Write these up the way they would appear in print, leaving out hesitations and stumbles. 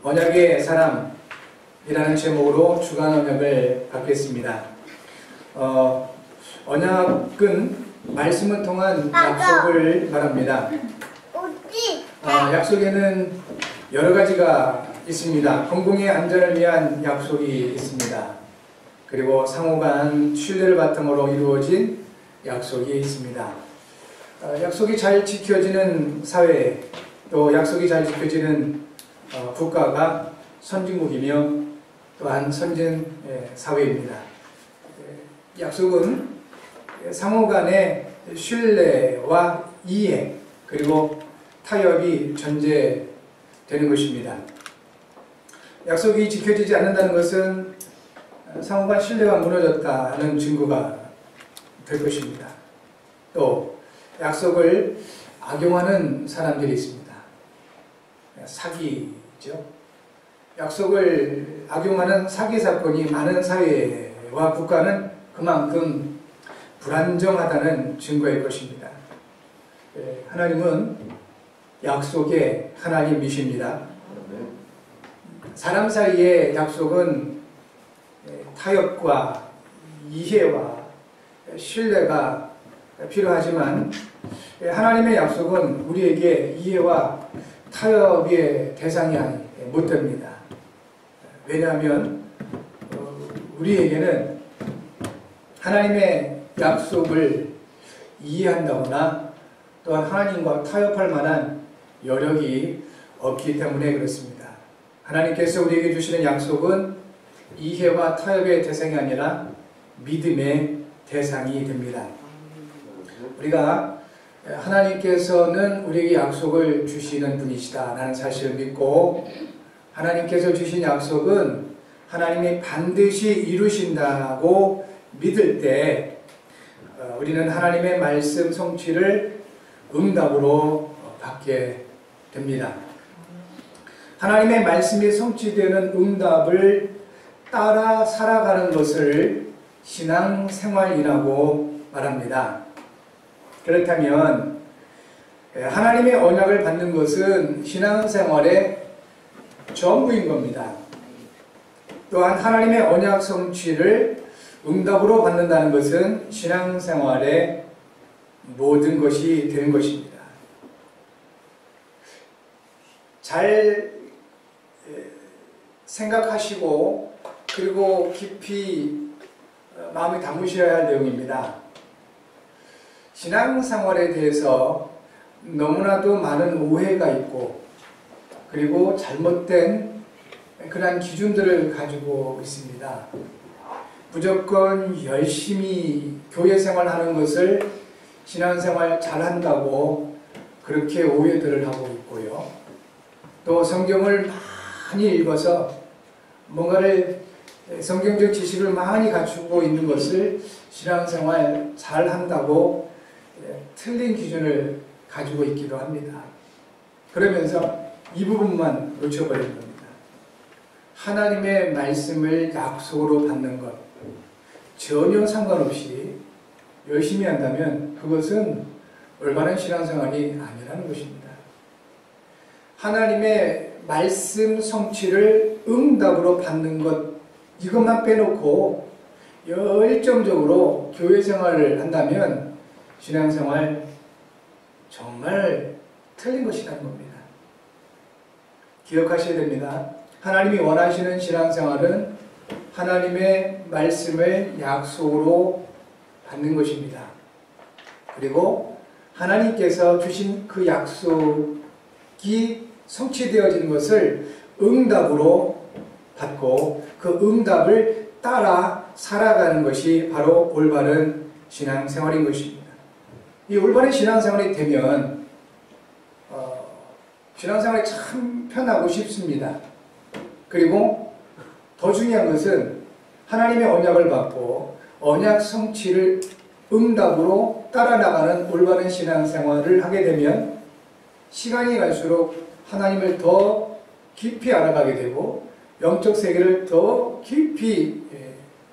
언약의 사람이라는 제목으로 주간 언약을 받겠습니다. 언약은 말씀을 통한 약속을 말합니다. 약속에는 여러 가지가 있습니다. 공공의 안전을 위한 약속이 있습니다. 그리고 상호간 신뢰를 바탕으로 이루어진 약속이 있습니다. 약속이 잘 지켜지는 사회, 또 약속이 잘 지켜지는 국가가 선진국이며 또한 선진 사회입니다. 약속은 상호 간의 신뢰와 이해 그리고 타협이 전제되는 것입니다. 약속이 지켜지지 않는다는 것은 상호 간 신뢰가 무너졌다는 증거가 될 것입니다. 또 약속을 악용하는 사람들이 있습니다. 사기죠. 약속을 악용하는 사기 사건이 많은 사회와 국가는 그만큼 불안정하다는 증거일 것입니다. 하나님은 약속의 하나님이십니다. 사람 사이의 약속은 타협과 이해와 신뢰가 필요하지만 하나님의 약속은 우리에게 이해와 타협의 대상이 못 됩니다. 왜냐하면 우리에게는 하나님의 약속을 이해한다거나 또한 하나님과 타협할 만한 여력이 없기 때문에 그렇습니다. 하나님께서 우리에게 주시는 약속은 이해와 타협의 대상이 아니라 믿음의 대상이 됩니다. 우리가 하나님께서는 우리에게 약속을 주시는 분이시다라는 사실을 믿고 하나님께서 주신 약속은 하나님이 반드시 이루신다고 믿을 때 우리는 하나님의 말씀 성취를 응답으로 받게 됩니다. 하나님의 말씀이 성취되는 응답을 따라 살아가는 것을 신앙생활이라고 말합니다. 그렇다면 하나님의 언약을 받는 것은 신앙생활의 전부인 겁니다. 또한 하나님의 언약 성취를 응답으로 받는다는 것은 신앙생활의 모든 것이 되는 것입니다. 잘 생각하시고 그리고 깊이 마음에 담으셔야 할 내용입니다. 신앙생활에 대해서 너무나도 많은 오해가 있고 그리고 잘못된 그러한 기준들을 가지고 있습니다. 무조건 열심히 교회 생활하는 것을 신앙생활 잘한다고 그렇게 오해들을 하고 있고요. 또 성경을 많이 읽어서 뭔가를 성경적 지식을 많이 갖추고 있는 것을 신앙생활 잘한다고 틀린 기준을 가지고 있기도 합니다. 그러면서 이 부분만 놓쳐버리는 겁니다. 하나님의 말씀을 약속으로 받는 것 전혀 상관없이 열심히 한다면 그것은 올바른 신앙생활이 아니라는 것입니다. 하나님의 말씀 성취를 응답으로 받는 것 이것만 빼놓고 열정적으로 교회 생활을 한다면 신앙생활 정말 틀린 것이라는 겁니다. 기억하셔야 됩니다. 하나님이 원하시는 신앙생활은 하나님의 말씀을 약속으로 받는 것입니다. 그리고 하나님께서 주신 그 약속이 성취되어진 것을 응답으로 받고 그 응답을 따라 살아가는 것이 바로 올바른 신앙생활인 것입니다. 이 올바른 신앙생활이 되면 신앙생활이 참 편하고 쉽습니다. 그리고 더 중요한 것은 하나님의 언약을 받고 언약 성취를 응답으로 따라 나가는 올바른 신앙생활을 하게 되면 시간이 갈수록 하나님을 더 깊이 알아가게 되고 영적 세계를 더 깊이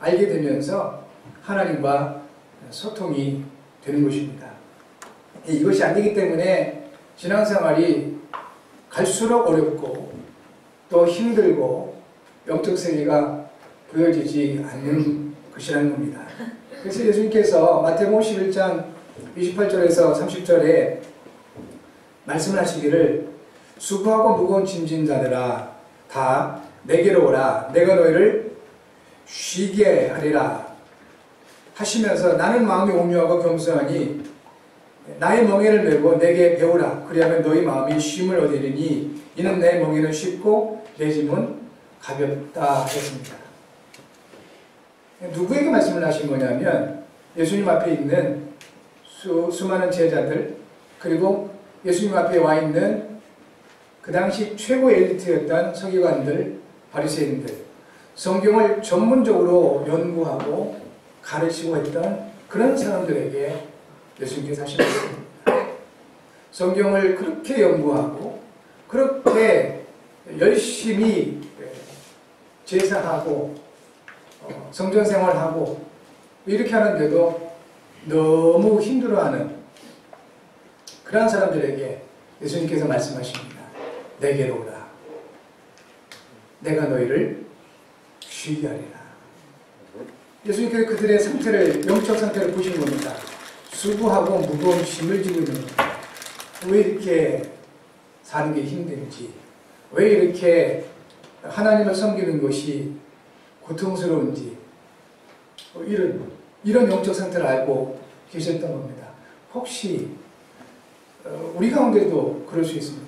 알게 되면서 하나님과 소통이 되는 것입니다. 이것이 안 되기 때문에 신앙생활이 갈수록 어렵고 또 힘들고 영적 세계가 보여지지 않는 것이라는 겁니다. 그래서 예수님께서 마태복음 11장 28절에서 30절에 말씀을 하시기를 수고하고 무거운 짐진 자들아 다 내게로 오라 내가 너희를 쉬게 하리라 하시면서 나는 마음이 온유하고 겸손하니 나의 멍에를 메고 내게 배우라 그리하면 너희 마음이 쉼을 얻으리니 이는 내 멍에는 쉽고 내 짐은 가볍다 했습니다. 누구에게 말씀을 하신 거냐면 예수님 앞에 있는 수많은 제자들 그리고 예수님 앞에 와 있는 그 당시 최고 엘리트였던 서기관들, 바리새인들, 성경을 전문적으로 연구하고 가르치고 했던 그런 사람들에게 예수님께서 하신 말씀입니다. 성경을 그렇게 연구하고 그렇게 열심히 제사하고 성전 생활하고 이렇게 하는데도 너무 힘들어하는 그런 사람들에게 예수님께서 말씀하십니다. 내게로 오라. 내가 너희를 쉬게 하리라. 예수님께서 그들의 상태를, 영적 상태를 보시는 겁니다. 수고하고 무거운 짐을 지고 있는 겁니다. 왜 이렇게 사는 게 힘든지, 왜 이렇게 하나님을 섬기는 것이 고통스러운지, 이런 영적 상태를 알고 계셨던 겁니다. 혹시 우리 가운데도 그럴 수 있습니다.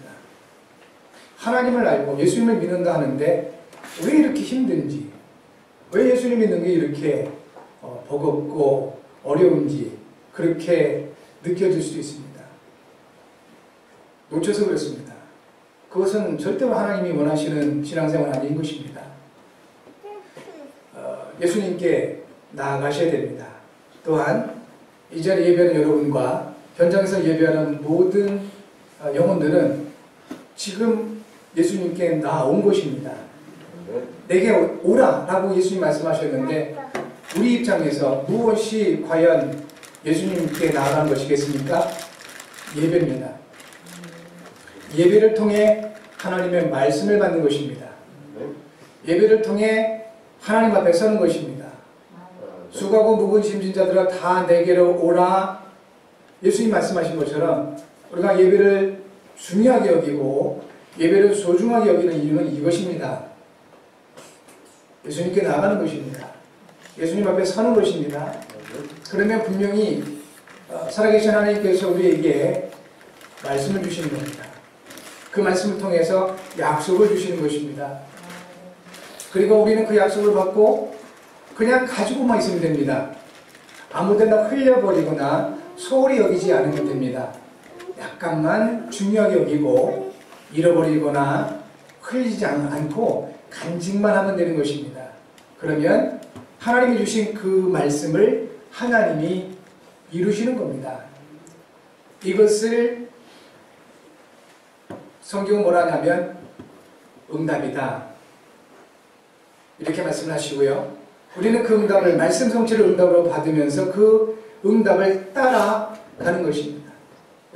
하나님을 알고 예수님을 믿는다 하는데 왜 이렇게 힘든지, 왜 예수님 믿는 게 이렇게 버겁고 어려운지 그렇게 느껴질 수 있습니다. 놓쳐서 그렇습니다. 그것은 절대로 하나님이 원하시는 신앙생활 아닌 것입니다. 예수님께 나아가셔야 됩니다. 또한 이 자리에 예배하는 여러분과 현장에서 예배하는 모든 영혼들은 지금 예수님께 나온 것입니다. 내게 오라 라고 예수님 말씀하셨는데 우리 입장에서 무엇이 과연 예수님께 나아간 것이겠습니까? 예배입니다. 예배를 통해 하나님의 말씀을 받는 것입니다. 예배를 통해 하나님 앞에 서는 것입니다. 수고하고 무거운 짐진 자들아 다 내게로 오라. 예수님 말씀하신 것처럼 우리가 예배를 중요하게 여기고 예배를 소중하게 여기는 이유는 이것입니다. 예수님께 나아가는 것입니다. 예수님 앞에 서는 것입니다. 그러면 분명히 살아계신 하나님께서 우리에게 말씀을 주시는 겁니다. 그 말씀을 통해서 약속을 주시는 것입니다. 그리고 우리는 그 약속을 받고 그냥 가지고만 있으면 됩니다. 아무데나 흘려버리거나 소홀히 여기지 않으면 됩니다. 약간만 중요하게 여기고 잃어버리거나 흘리지 않고 간직만 하면 되는 것입니다. 그러면 하나님이 주신 그 말씀을 하나님이 이루시는 겁니다. 이것을 성경은 뭐라 하냐면 응답이다. 이렇게 말씀을 하시고요. 우리는 그 응답을, 말씀 성취를 응답으로 받으면서 그 응답을 따라가는 것입니다.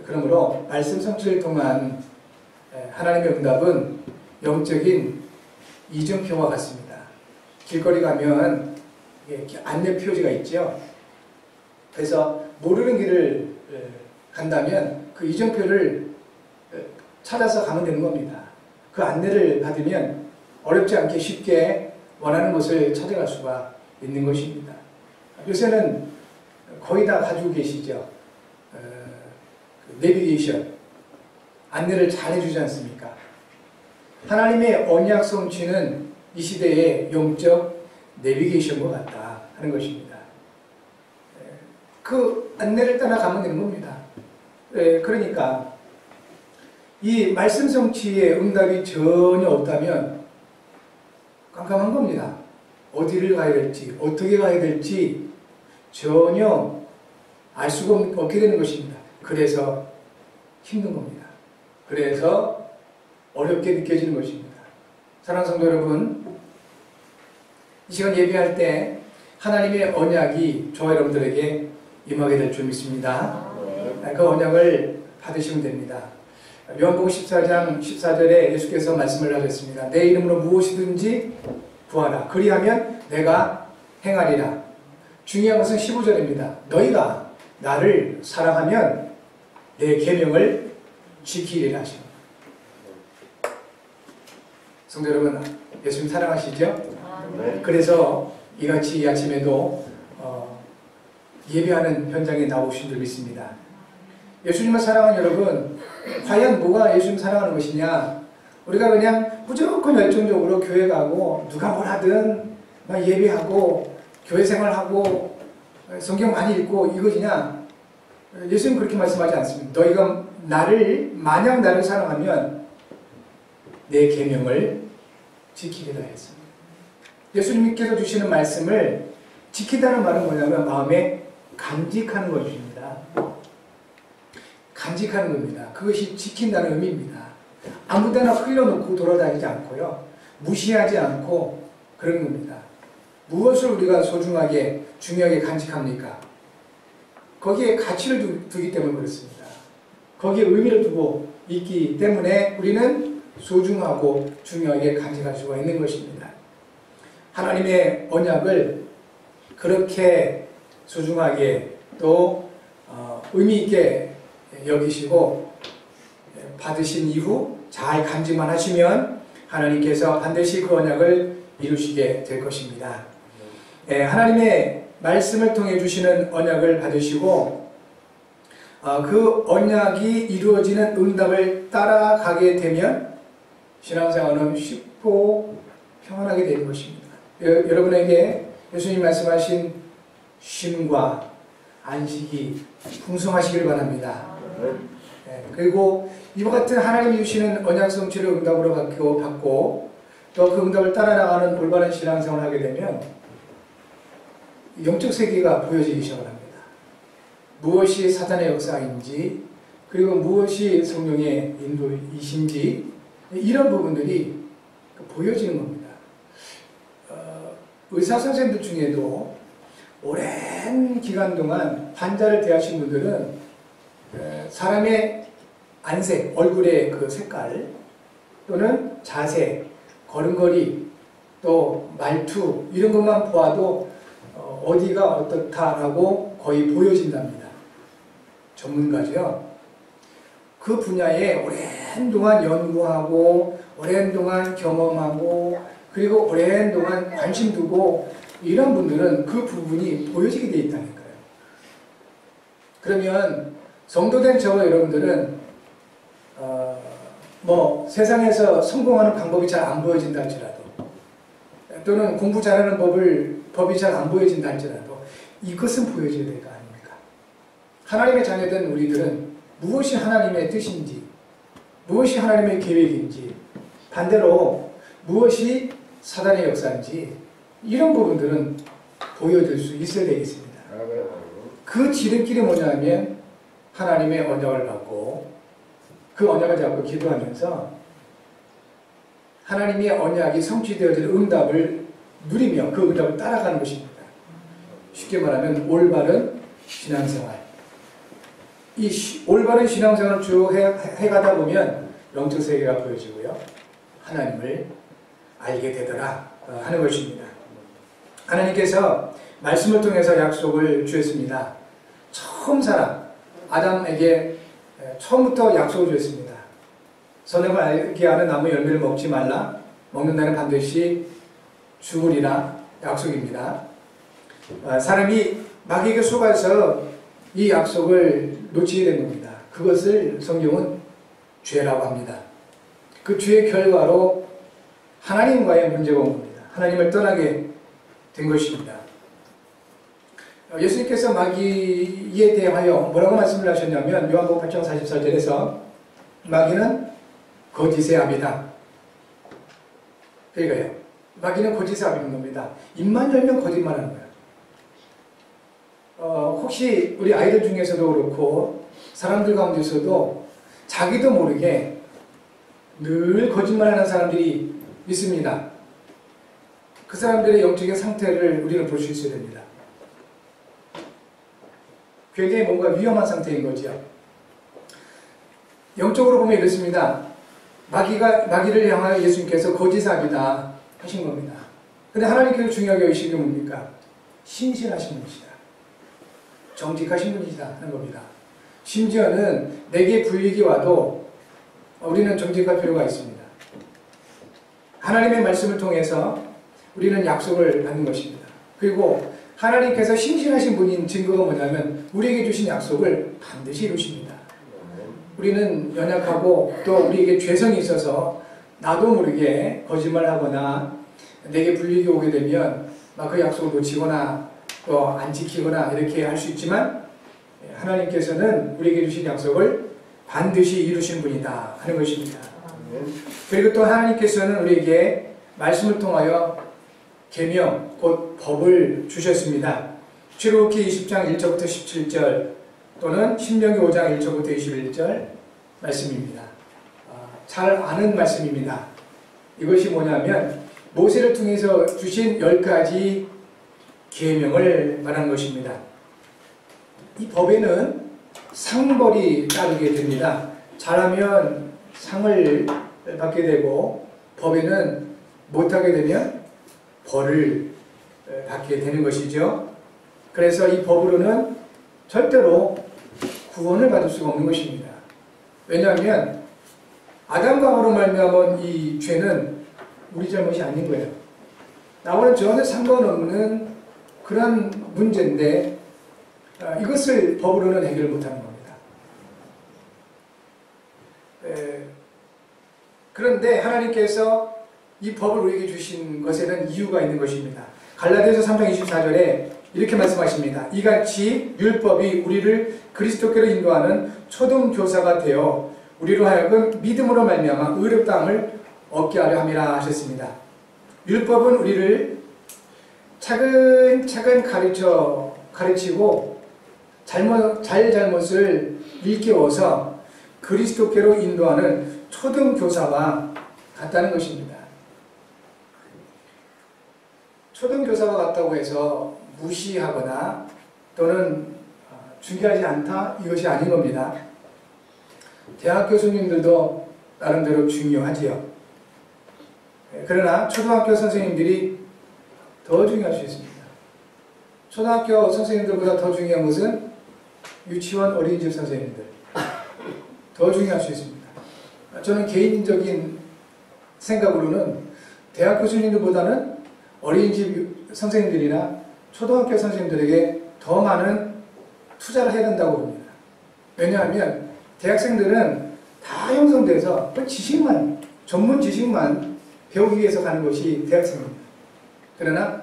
그러므로 말씀 성취를 통한 하나님의 응답은 영적인 이정표와 같습니다. 길거리 가면 안내 표지가 있죠. 그래서 모르는 길을 간다면 그 이정표를 찾아서 가면 되는 겁니다. 그 안내를 받으면 어렵지 않게 쉽게 원하는 곳을 찾아갈 수가 있는 것입니다. 요새는 거의 다 가지고 계시죠. 내비게이션 안내를 잘 해주지 않습니까? 하나님의 언약 성취는 이 시대의 영적 내비게이션과 같다 하는 것입니다. 그 안내를 따라가면 되는 겁니다. 그러니까 이 말씀 성취의 응답이 전혀 없다면 깜깜한 겁니다. 어디를 가야 될지, 어떻게 가야 될지 전혀 알 수가 없게 되는 것입니다. 그래서 힘든 겁니다. 그래서 어렵게 느껴지는 것입니다. 사랑하는 성도 여러분, 이 시간 예배할 때 하나님의 언약이 저와 여러분들에게 임하게 될 줄 믿습니다. 그 언약을 받으시면 됩니다. 요한복음 14장 14절에 예수께서 말씀을 하셨습니다. 내 이름으로 무엇이든지 구하라. 그리하면 내가 행하리라. 중요한 것은 15절입니다. 너희가 나를 사랑하면 내 계명을 지키리라 하십니다. 성도 여러분, 예수님 사랑하시죠? 네. 그래서 이같이 이 아침에도 예배하는 현장에 나오신 줄 믿습니다. 예수님을 사랑하는 여러분, 과연 뭐가 예수님 사랑하는 것이냐? 우리가 그냥 무조건 열정적으로 교회 가고 누가 뭘 하든 막 예배하고 교회 생활하고 성경 많이 읽고 이것이냐? 예수님 그렇게 말씀하지 않습니다. 너희가 만약 나를 사랑하면 내 계명을 지키리라 했습니다. 예수님께서 주시는 말씀을 지키다는 말은 뭐냐면 마음에 간직하는 것입니다. 간직하는 겁니다. 그것이 지킨다는 의미입니다. 아무데나 흘려놓고 돌아다니지 않고요. 무시하지 않고 그런 겁니다. 무엇을 우리가 소중하게 중요하게 간직합니까? 거기에 가치를 두기 때문에 그렇습니다. 거기에 의미를 두고 있기 때문에 우리는 소중하고 중요하게 간직할 수가 있는 것입니다. 하나님의 언약을 그렇게 소중하게 또 의미 있게 여기시고 받으신 이후 잘 간직만 하시면 하나님께서 반드시 그 언약을 이루시게 될 것입니다. 하나님의 말씀을 통해 주시는 언약을 받으시고 그 언약이 이루어지는 응답을 따라가게 되면 신앙생활은 쉽고 평안하게 되는 것입니다. 여러분에게 예수님 말씀하신 쉼과 안식이 풍성하시길 바랍니다. 그리고 이와 같은 하나님이 주시는 언약 성취를 응답으로 받고 또 그 응답을 따라 나가는 올바른 신앙생활을 하게 되면 영적 세계가 보여지기 시작합니다. 무엇이 사탄의 역사인지 그리고 무엇이 성령의 인도이신지 이런 부분들이 보여지는 겁니다. 의사 선생님들 중에도 오랜 기간 동안 환자를 대하신 분들은 사람의 안색, 얼굴의 그 색깔 또는 자세, 걸음걸이 또 말투 이런 것만 보아도 어디가 어떻다라고 거의 보여진답니다. 전문가죠. 그 분야에 오랜 동안 연구하고 오랜 동안 경험하고 그리고 오랜 동안 관심 두고 이런 분들은 그 부분이 보여지게 돼 있다니까요. 그러면 성도된 저와 여러분들은 세상에서 성공하는 방법이 잘 안 보여진다 할지라도 또는 공부 잘하는 법이 잘 안 보여진다 할지라도 이것은 보여져야 될 거 아닙니까? 하나님의 자녀된 우리들은 무엇이 하나님의 뜻인지 무엇이 하나님의 계획인지 반대로 무엇이 사단의 역사인지 이런 부분들은 보여줄 수 있어야 되겠습니다. 그 지름길이 뭐냐면 하나님의 언약을 받고 그 언약을 잡고 기도하면서 하나님의 언약이 성취되어질 응답을 누리며 그 응답을 따라가는 것입니다. 쉽게 말하면 올바른 신앙생활. 이 올바른 신앙생활을 쭉 해가다 보면 영적 세계가 보여지고요. 하나님을 알게 되더라 하는 것입니다. 하나님께서 말씀을 통해서 약속을 주셨습니다. 처음 사람 아담에게 처음부터 약속을 주셨습니다. 선악을 알게 하는 나무 열매를 먹지 말라. 먹는 날은 반드시 죽으리라 약속입니다. 사람이 마귀에게 속아서 이 약속을 놓치게 된 겁니다. 그것을 성경은 죄라고 합니다. 그 죄의 결과로 하나님과의 문제가 온 겁니다. 하나님을 떠나게 된 것입니다. 예수님께서 마귀에 대하여 뭐라고 말씀을 하셨냐면 요한복음 8장 44절에서 마귀는 거짓의 아비다. 그러니까요. 마귀는 거짓의 아비인 겁니다. 입만 열면 거짓말하는 거예요. 혹시 우리 아이들 중에서도 그렇고 사람들 가운데서도 자기도 모르게 늘 거짓말하는 사람들이 있습니다. 그 사람들의 영적인 상태를 우리는 볼 수 있어야 됩니다. 굉장히 뭔가 위험한 상태인 거죠. 영적으로 보면 이렇습니다. 마귀를 향하여 예수님께서 거짓아비다 하신 겁니다. 근데 하나님께서 중요하게 여기신 게 뭡니까? 신실하신 분이시다. 정직하신 분이시다 하는 겁니다. 심지어는 내게 불이익이 와도 우리는 정직할 필요가 있습니다. 하나님의 말씀을 통해서 우리는 약속을 받는 것입니다. 그리고 하나님께서 신실하신 분인 증거가 뭐냐면 우리에게 주신 약속을 반드시 이루십니다. 우리는 연약하고 또 우리에게 죄성이 있어서 나도 모르게 거짓말하거나 내게 불이익이 오게 되면 막 그 약속을 놓치거나 또 안 지키거나 이렇게 할 수 있지만 하나님께서는 우리에게 주신 약속을 반드시 이루신 분이다 하는 것입니다. 그리고 또 하나님께서는 우리에게 말씀을 통하여 계명, 곧 법을 주셨습니다. 출애굽기 20장 1절부터 17절 또는 신명기 5장 1절부터 21절 말씀입니다. 잘 아는 말씀입니다. 이것이 뭐냐면 모세를 통해서 주신 10가지 계명을 말하는 것입니다. 이 법에는 상벌이 따르게 됩니다. 잘하면 상을 받게 되고 법에는 못하게 되면 벌을 받게 되는 것이죠. 그래서 이 법으로는 절대로 구원을 받을 수가 없는 것입니다. 왜냐하면 아담과 하와로 말미암은 이 죄는 우리 잘못이 아닌 거예요. 나와는 전혀 상관없는 그런 문제인데 이것을 법으로는 해결 못하는 겁니다. 그런데 하나님께서 이 법을 우리에게 주신 것에는 이유가 있는 것입니다. 갈라디아서 3장 24절에 이렇게 말씀하십니다. 이같이 율법이 우리를 그리스도께로 인도하는 초등교사가 되어 우리로 하여금 믿음으로 말미암아 의롭다함을 얻게 하려 함이라 하셨습니다. 율법은 우리를 차근차근 가르치고 잘못을 일깨워서 그리스도께로 인도하는 초등교사와 같다는 것입니다. 초등교사가 같다고 해서 무시하거나 또는 중요하지 않다 이것이 아닌 겁니다. 대학 교수님들도 나름대로 중요하지요. 그러나 초등학교 선생님들이 더 중요할 수 있습니다. 초등학교 선생님들보다 더 중요한 것은 유치원 어린이집 선생님들 더 중요할 수 있습니다. 저는 개인적인 생각으로는 대학 교수님들보다는 어린이집 선생님들이나 초등학교 선생님들에게 더 많은 투자를 해야 된다고 봅니다. 왜냐하면 대학생들은 다 형성돼서 그 지식만, 전문 지식만 배우기 위해서 가는 것이 대학생입니다. 그러나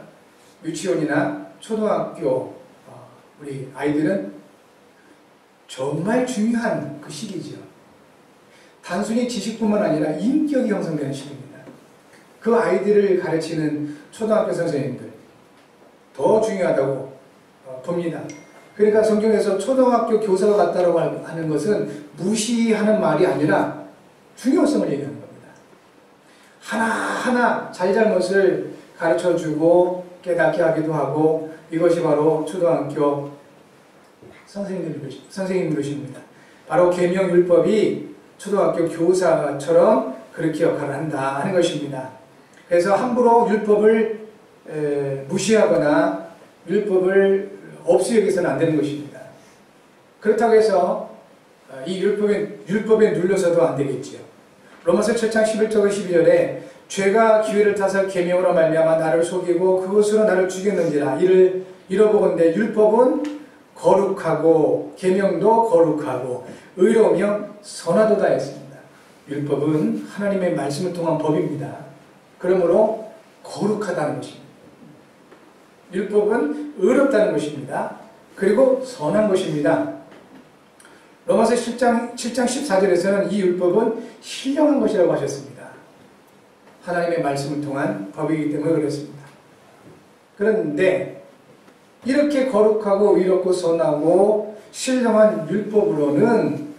유치원이나 초등학교 우리 아이들은 정말 중요한 그 시기죠. 단순히 지식뿐만 아니라 인격이 형성되는 시기입니다. 그 아이들을 가르치는 초등학교 선생님들 더 중요하다고 봅니다. 그러니까 성경에서 초등학교 교사가 같다고 하는 것은 무시하는 말이 아니라 중요성을 얘기하는 겁니다. 하나하나 잘잘못을 가르쳐주고 깨닫게 하기도 하고 이것이 바로 초등학교 선생님 노릇입니다. 바로 계명율법이 초등학교 교사처럼 그렇게 역할을 한다 하는 것입니다. 그래서 함부로 율법을 무시하거나 율법을 없이 여기서는 안 되는 것입니다. 그렇다고 해서 이 율법에 눌려서도 안 되겠지요. 로마서 7장 11절 12절에 죄가 기회를 타서 계명으로 말미암아 나를 속이고 그것으로 나를 죽였는지라 이를 잃어보건대 율법은 거룩하고 계명도 거룩하고 의로우며 선하도다 했습니다. 율법은 하나님의 말씀을 통한 법입니다. 그러므로 거룩하다는 것입니다. 율법은 의롭다는 것입니다. 그리고 선한 것입니다. 로마서 7장 14절에서는 이 율법은 신령한 것이라고 하셨습니다. 하나님의 말씀을 통한 법이기 때문에 그렇습니다. 그런데 이렇게 거룩하고 의롭고 선하고 신령한 율법으로는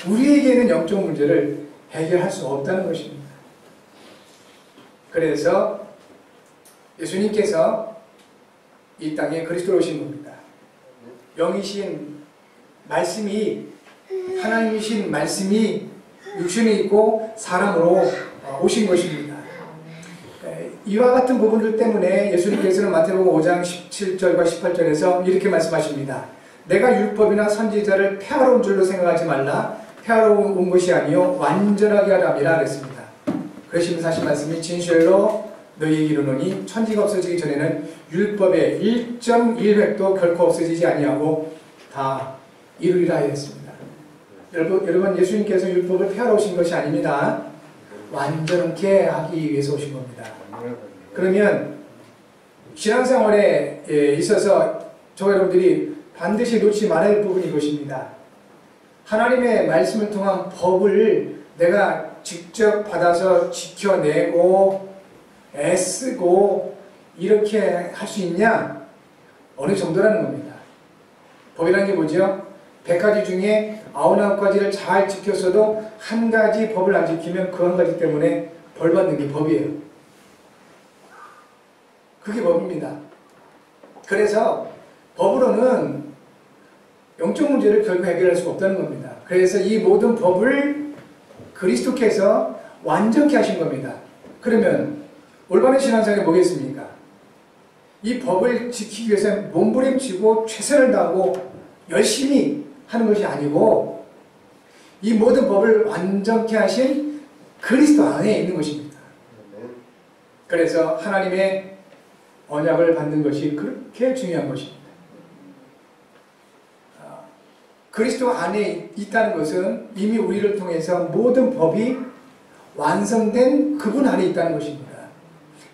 우리에게는 영적 문제를 해결할 수 없다는 것입니다. 그래서 예수님께서 이 땅에 그리스도로 오신 겁니다. 영이신 말씀이 하나님이신 말씀이 육신이 있고 사람으로 오신 것입니다. 이와 같은 부분들 때문에 예수님께서는 마태복음 5장 17절과 18절에서 이렇게 말씀하십니다. 내가 율법이나 선지자를 폐하러 온 줄로 생각하지 말라. 폐하러 온 것이 아니요 완전하게 하람이라 그랬습니다. 그러시면서 하신 말씀이 진실로 너희에게 이르노니 천지가 없어지기 전에는 율법의 1.1획도 결코 없어지지 아니하고 다 이루리라 하였습니다. 여러분 예수님께서 율법을 폐하러 오신 것이 아닙니다. 완전케 하기 위해서 오신 겁니다. 그러면 신앙생활에 있어서 저 여러분들이 반드시 놓지 말아야 할 부분이 이것입니다. 하나님의 말씀을 통한 법을 내가 직접 받아서 지켜내고 애쓰고 이렇게 할 수 있냐? 어느 정도라는 겁니다. 법이라는 게 뭐죠? 100가지 중에 99가지를 잘 지켰어도 한 가지 법을 안 지키면 그 한 가지 때문에 벌 받는 게 법이에요. 그게 법입니다. 그래서 법으로는 영적 문제를 결국 해결할 수가 없다는 겁니다. 그래서 이 모든 법을 그리스도께서 완전케 하신 겁니다. 그러면 올바른 신앙생활이 뭐겠습니까? 이 법을 지키기 위해서 몸부림치고 최선을 다하고 열심히 하는 것이 아니고 이 모든 법을 완전케 하신 그리스도 안에 있는 것입니다. 그래서 하나님의 언약을 받는 것이 그렇게 중요한 것입니다. 그리스도 안에 있다는 것은 이미 우리를 통해서 모든 법이 완성된 그분 안에 있다는 것입니다.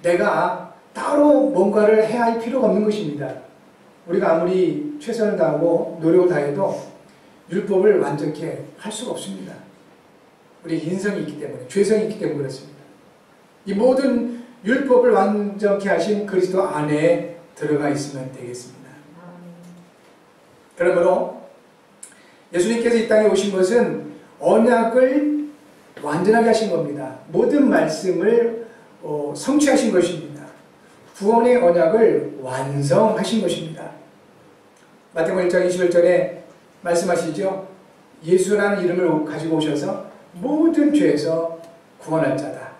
내가 따로 뭔가를 해야 할 필요가 없는 것입니다. 우리가 아무리 최선을 다하고 노력을 다해도 율법을 완전케 할 수가 없습니다. 우리 인성이 있기 때문에, 죄성이 있기 때문에 그렇습니다. 이 모든 율법을 완전케 하신 그리스도 안에 들어가 있으면 되겠습니다. 그러므로 예수님께서 이 땅에 오신 것은 언약을 완전하게 하신 겁니다. 모든 말씀을 성취하신 것입니다. 구원의 언약을 완성하신 것입니다. 마태복음 1장 21절에 말씀하시죠. 예수라는 이름을 가지고 오셔서 모든 죄에서 구원할 자다.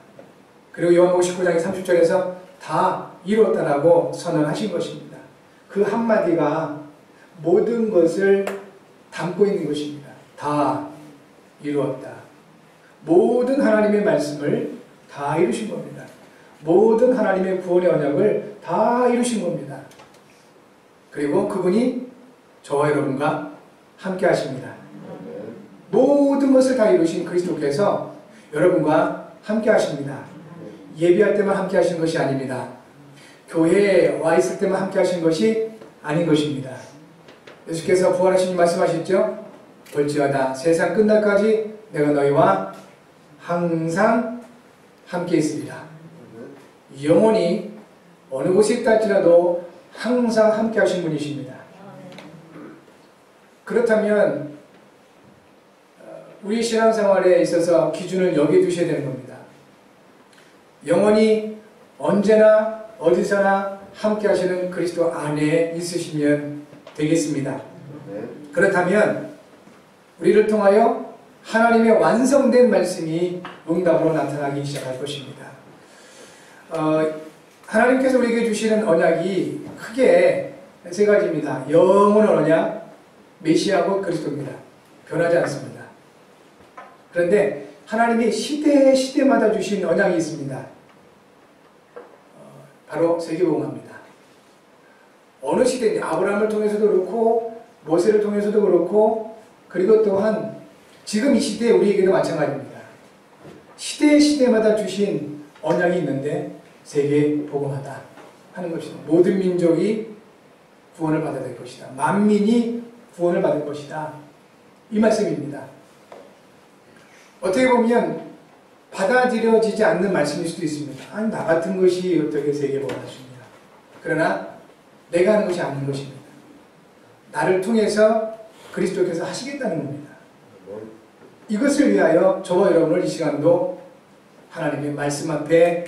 그리고 요한복음 19장 30절에서 다 이루었다라고 선언하신 것입니다. 그 한마디가 모든 것을 담고 있는 것입니다. 다 이루었다. 모든 하나님의 말씀을 다 이루신 겁니다. 모든 하나님의 구원의 언약을 다 이루신 겁니다. 그리고 그분이 저와 여러분과 함께 하십니다. 모든 것을 다 이루신 그리스도께서 여러분과 함께 하십니다. 예배할 때만 함께 하시는 것이 아닙니다. 교회에 와 있을 때만 함께 하시는 것이 아닌 것입니다. 예수께서 부활하시니 말씀하셨죠? 볼지어다 세상 끝날까지 내가 너희와 항상 함께 있으리라. 영원히 어느 곳에 있다 할지라도 항상 함께 하신 분이십니다. 그렇다면 우리 신앙생활에 있어서 기준을 여기에 두셔야 되는 겁니다. 영원히 언제나 어디서나 함께 하시는 그리스도 안에 있으시면 되겠습니다. 그렇다면 우리를 통하여 하나님의 완성된 말씀이 응답으로 나타나기 시작할 것입니다. 하나님께서 우리에게 주시는 언약이 크게 세 가지입니다. 영원한 언약, 메시아고 그리스도입니다. 변하지 않습니다. 그런데 하나님이 시대마다 주신 언약이 있습니다. 바로 세계복음화입니다. 어느 시대인지 아브라함을 통해서도 그렇고 모세를 통해서도 그렇고 그리고 또한 지금 이 시대에 우리에게도 마찬가지입니다. 시대마다 주신 언약이 있는데 세계복음화다 하는 것이다. 모든 민족이 구원을 받아야 될 것이다. 만민이 구원을 받을 것이다. 이 말씀입니다. 어떻게 보면 받아들여지지 않는 말씀일 수도 있습니다. 아니 나 같은 것이 어떻게 세계복음화십니까? 그러나 내가 하는 것이 아닌 것입니다. 나를 통해서 그리스도께서 하시겠다는 겁니다. 이것을 위하여 저와 여러분을 이 시간도 하나님의 말씀 앞에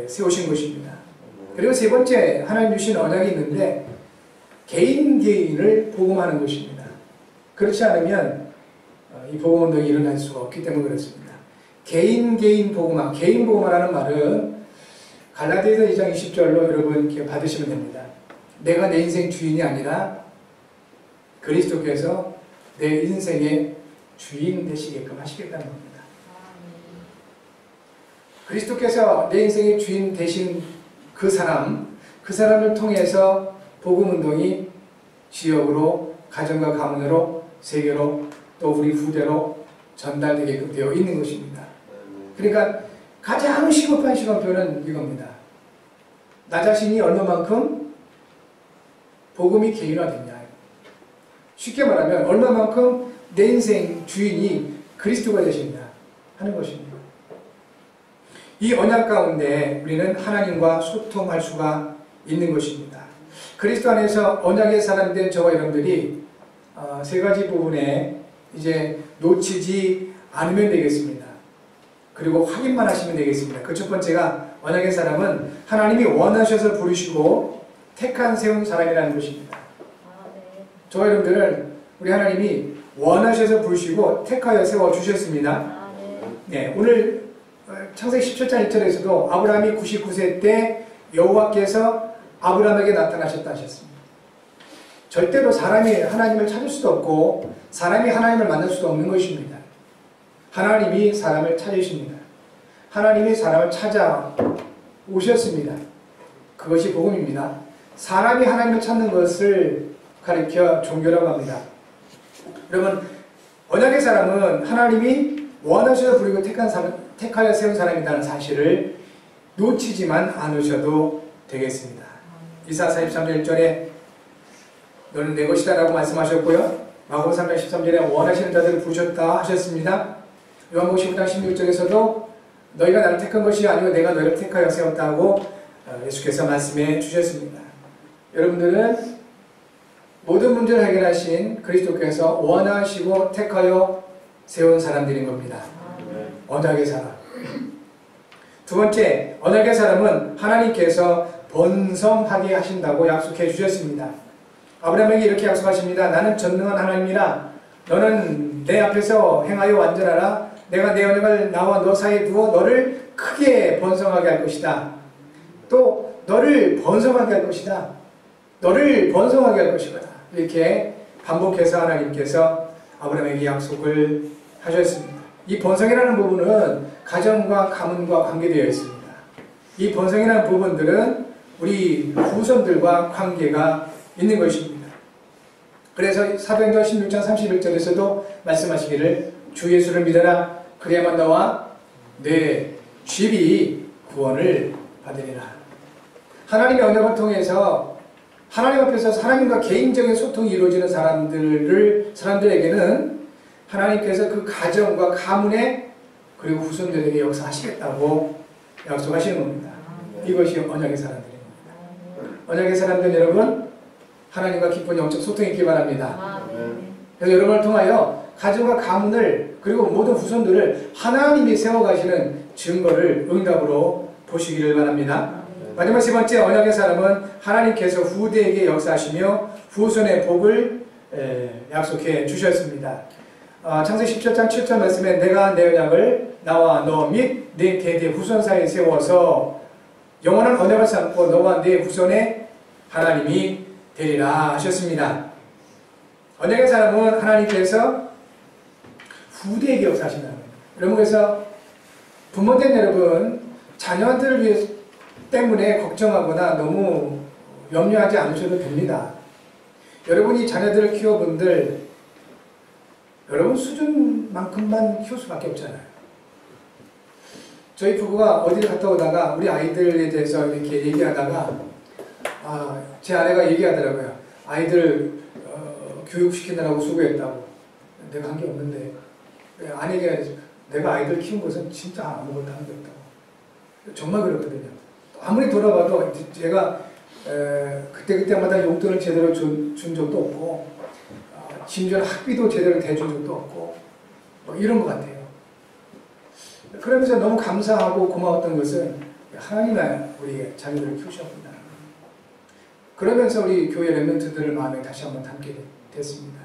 세우신 것입니다. 그리고 세 번째 하나님 주신 언약이 있는데 개인을 복음하는 것입니다. 그렇지 않으면 이 복음운동이 일어날 수가 없기 때문에 그렇습니다. 개인 복음화. 개인 복음화라는 말은 갈라디아서 2장 20절로 여러분 이렇게 받으시면 됩니다. 내가 내 인생 주인이 아니라 그리스도께서 내 인생의 주인 되시게끔 하시겠다는 겁니다. 그리스도께서 내 인생의 주인 되신 그 사람을 통해서 복음운동이 지역으로, 가정과 가문으로, 세계로, 또 우리 후대로 전달되게끔 되어 있는 것입니다. 그러니까 가장 시급한 시간표는 이겁니다. 나 자신이 얼마만큼 복음이 개인화됐냐. 쉽게 말하면 얼마만큼 내 인생 주인이 그리스도가 되신다 하는 것입니다. 이 언약 가운데 우리는 하나님과 소통할 수가 있는 것입니다. 그리스도 안에서 언약의 사람 된 저와 여러분들이 세 가지 부분에 이제 놓치지 않으면 되겠습니다. 그리고 확인만 하시면 되겠습니다. 그 첫 번째가 언약의 사람은 하나님이 원하셔서 부르시고 택한 세운 사람이라는 것입니다. 저와 여러분들은 우리 하나님이 원하셔서 부르시고 택하여 세워주셨습니다. 네, 오늘 창세기 17장 1절에서도 아브라함이 99세 때 여호와께서 아브라함에게 나타나셨다 하셨습니다. 절대로 사람이 하나님을 찾을 수도 없고 사람이 하나님을 만날 수도 없는 것입니다. 하나님이 사람을 찾으십니다. 하나님이 사람을 찾아오셨습니다. 그것이 복음입니다. 사람이 하나님을 찾는 것을 가리켜 종교라고 합니다. 여러분, 언약의 사람은 하나님이 원하셔서 부르고 택하여 세운 사람이라는 사실을 놓치지만 않으셔도 되겠습니다. 이사야 43절 1절에 너는 내 것이다 라고 말씀하셨고요. 마가복음 3장 13절에 원하시는 자들을 부르셨다 하셨습니다. 요한복음 15장 16절에서도 너희가 나를 택한 것이 아니고 내가 너희를 택하여 세웠다고 예수께서 말씀해 주셨습니다. 여러분들은 모든 문제를 해결하신 그리스도께서 원하시고 택하여 세운 사람들인 겁니다. 언약의 사람. 두 번째, 언약의 사람은 하나님께서 번성하게 하신다고 약속해 주셨습니다. 아브라함에게 이렇게 약속하십니다. 나는 전능한 하나님이라 너는 내 앞에서 행하여 완전하라. 내가 내 언약을 나와 너 사이에 두어 너를 크게 번성하게 할 것이다. 또 너를 번성하게 할 것이다. 너를 번성하게 할 것이다. 이렇게 반복해서 하나님께서 아브라함에게 약속을 하셨습니다. 이 번성이라는 부분은 가정과 가문과 관계되어 있습니다. 이 번성이라는 부분들은 우리 후손들과 관계가 있는 것입니다. 그래서 사도행전 16장 31절에서도 말씀하시기를 주 예수를 믿어라. 그래야만 너와 내 집이 구원을 받으리라. 하나님의 언약을 통해서 하나님 앞에서 하나님과 개인적인 소통이 이루어지는 사람들에게는 하나님께서 그 가정과 가문에 그리고 후손들에게 역사하시겠다고 약속하시는 겁니다. 이것이 언약의 사람들입니다. 언약의 사람들 여러분, 하나님과 깊은 영적 소통이 있기 바랍니다. 그래서 여러분을 통하여 가정과 가문을 그리고 모든 후손들을 하나님이 세워가시는 증거를 응답으로 보시기를 바랍니다. 마지막 세 번째, 언약의 사람은 하나님께서 후대에게 역사하시며 후손의 복을 약속해 주셨습니다. 창세기 17장 7절 말씀에 내가 내 언약을 나와 너 및 내 대대 후손 사이에 세워서 영원한 언약을 삼고 너와 내 후손의 하나님이 되리라 하셨습니다. 언약의 사람은 하나님께서 후대에게 역사하신다는 겁니다. 여러분, 그래서 부모된 여러분, 자녀들을 위해 때문에 걱정하거나 너무 염려하지 않으셔도 됩니다. 여러분이 자녀들을 키워본들 여러분 수준만큼만 키울 수밖에 없잖아요. 저희 부부가 어디를 갔다 오다가 우리 아이들에 대해서 이렇게 얘기하다가 제 아내가 얘기하더라고요. 아이들 교육시키느라고 수고했다고. 내가 한 게 없는데 아내가 내가 아이들 키운 것은 진짜 아무것도 한 게 없다고. 정말 그렇거든요. 아무리 돌아봐도 제가 그때마다 용돈을 제대로 준 적도 없고 심지어 학비도 제대로 대준 적도 없고 뭐 이런 것 같아요. 그러면서 너무 감사하고 고마웠던 것은 하나님이 우리 자녀들을 키우셨구나. 그러면서 우리 교회 렘넌트들을 마음에 다시 한번 담게 됐습니다.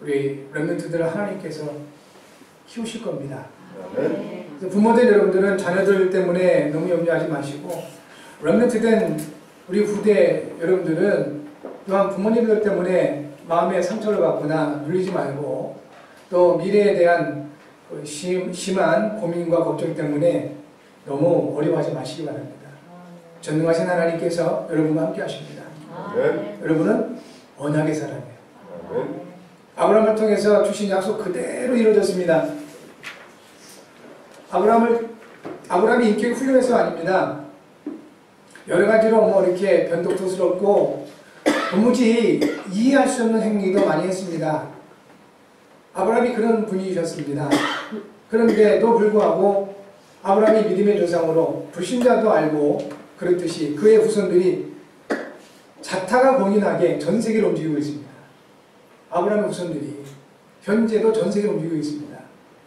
우리 렘넌트들을 하나님께서 키우실 겁니다. 아멘. 그래서 부모들 여러분들은 자녀들 때문에 너무 염려하지 마시고, 렘넌트 된 우리 후대 여러분들은 또한 부모님들 때문에 마음에 상처를 받거나 눌리지 말고, 또 미래에 대한 심한 고민과 걱정 때문에 너무 어려워하지 마시기 바랍니다. 전능하신 하나님께서 여러분과 함께 하십니다. 아멘. 여러분은 언약의 사람이에요. 아멘. 아브라함을 통해서 주신 약속 그대로 이루어졌습니다. 아브라함이 인격이 훌륭해서 아닙니다. 여러 가지로 뭐 이렇게 변덕스럽고 도무지 이해할 수 없는 행위도 많이 했습니다. 아브라함이 그런 분이셨습니다. 그런데도 불구하고 아브라함이 믿음의 조상으로 불신자도 알고 그렇듯이 그의 후손들이 자타가 공인하게 전 세계를 움직이고 있습니다. 아브라함의 후손들이 현재도 전 세계를 움직이고 있습니다.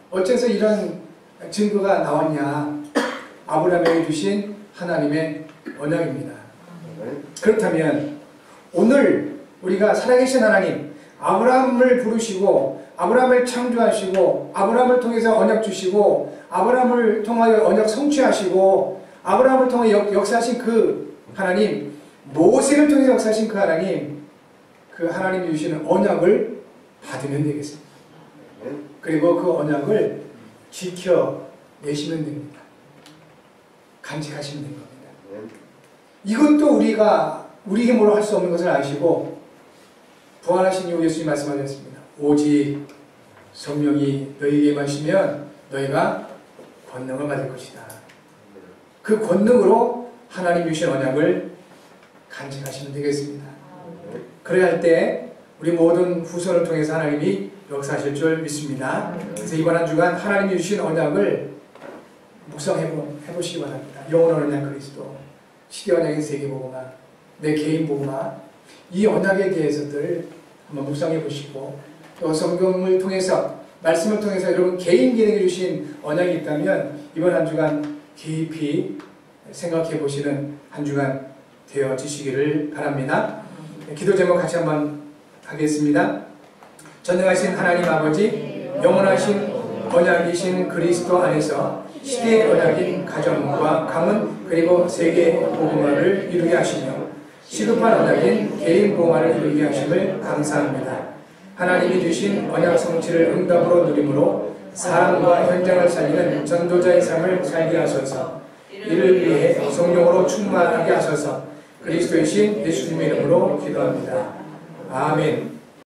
어째서 이런 증거가 나왔냐? 아브라함에게 주신 하나님의 언약입니다. 그렇다면 오늘 우리가 살아계신 하나님, 아브라함을 부르시고 아브라함을 창조하시고 아브라함을 통해서 언약 주시고 아브라함을 통하여 언약 성취하시고 아브라함을 통해 역사하신 그 하나님, 모세를 통해 역사하신 그 하나님, 그 하나님이 주시는 언약을 받으면 되겠습니다. 그리고 그 언약을 지켜내시면 됩니다. 간직하시면 됩니다. 이것도 우리 힘으로 할 수 없는 것을 아시고 부활하신 이후 예수님 말씀하셨습니다. 오직 성령이 너희에게 임하시면 너희가 권능을 받을 것이다. 그 권능으로 하나님 주신 언약을 간직하시면 되겠습니다. 그래야 할 때 우리 모든 후손을 통해서 하나님이 역사하실 줄 믿습니다. 그래서 이번 한 주간 하나님이 주신 언약을 묵상해보시기 바랍니다. 영원한 언약 그리스도, 시대 언약인 세계복음화, 내 개인 복음화, 이 언약에 대해서들 한번 묵상해 보시고, 또 성경을 통해서, 말씀을 통해서 여러분 개인에게 주신 언약이 있다면 이번 한 주간 깊이 생각해 보시는 한 주간 되어지시기를 바랍니다. 기도 제목 같이 한번 하겠습니다. 전능하신 하나님 아버지, 영원하신 언약이신 그리스도 안에서 시대의 언약인 가정과 가문 그리고 세계 복음화를 이루게 하시며 시급한 언약인 개인 복음화를 이루게 하심을 감사합니다. 하나님이 주신 언약 성취를 응답으로 누림으로 사람과 현장을 살리는 전도자의 삶을 살게 하소서. 이를 위해 성령으로 충만하게 하소서. 그리스도이신 예수님의 이름으로 기도합니다. 아멘.